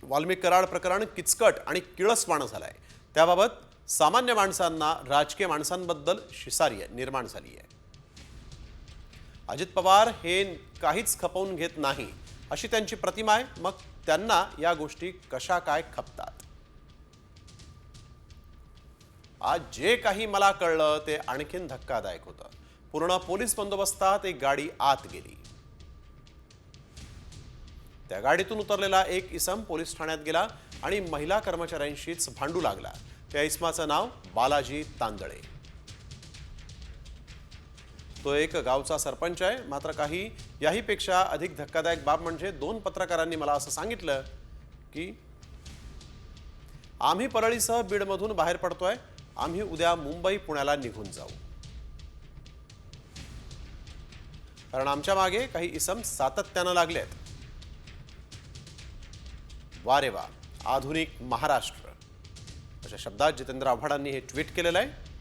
वाल्मिक कराड प्रकरण किचकट आणि किळसवाणं झालंय। त्याबाबत सामान्य माणसांना राजकीय माणसांबद्दल शिसारी निर्माण झाली आहे। अजित पवार हे काहीच खपवून घेत नाही अशी त्यांची प्रतिमा आहे। मग त्यांना या गोष्टी कशा काय खपतात? आज जे काही मला कळलं ते आणखीन धक्कादायक होतं। पूर्ण पोलीस बंदोबस्तात एक गाडी आत गेली। त्या गाडीतून उतरलेला एक इसम पोलीस ठाण्यात गेला आणि महिला कर्मचाऱ्यांशीच भांडू लागला। त्या इसमाचं नाव बालाजी तांदळे। तो एक गावचा सरपंच आहे। मात्र काही याहीपेक्षा अधिक धक्कादायक बाब म्हणजे दोन पत्रकारांनी मला असं सांगितलं की आम्ही परळीसह बीडमधून बाहेर पडतोय, आम्ही उद्या मुंबई पुण्याला निघून जाऊ, कारण आमच्या मागे काही इसम सातत्यानं लागलेत। वारे वा, आधुनिक महाराष्ट्र अशा शब्दात जितेंद्र आव्हाडांनी हे ट्विट केलेलं आहे।